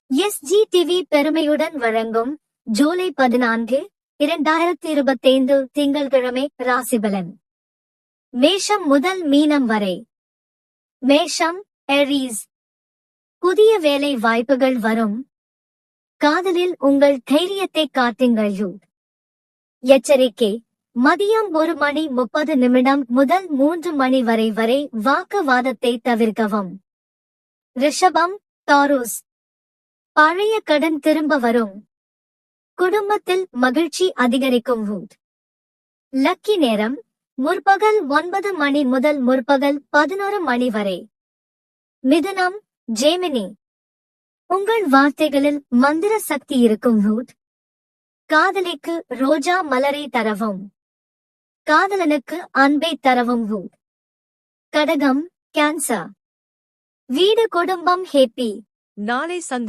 SGTV பெருமையுடன் வழங்கும் ஜூலை 14, 2025 திங்கள்கிழமை ராசிபலன். மேஷம் முதல் மீனம் வரை. மேஷம், ஏரீஸ். புதிய வேலை வாய்ப்புகள் வரும். காதலில் உங்கள் தைரியத்தை காட்டுங்கள். எச்சரிக்கை: மதியம் 1:30 முதல் 3 வரை வாக்குவாதத்தை தவிர்க்கவும். ரிஷபம், தாருஸ். பழைய கடன் திரும்ப வரும். குடும்பத்தில் மகிழ்ச்சி அதிகரிக்கும். லக்கி நேரம் முற்பகல் 9 முதல் முற்பகல் 11 வரை. மிதுனம், ஜெமினி. உங்கள் வார்த்தைகளில் மந்திர சக்தி இருக்கும். காதலிக்கு ரோஜா மலரை தரவும். காதலனுக்கு அன்பை தரவும். கடகம், கேன்சர். வீடு குடும்பம் ஹேப்பி. நாளை சந்தி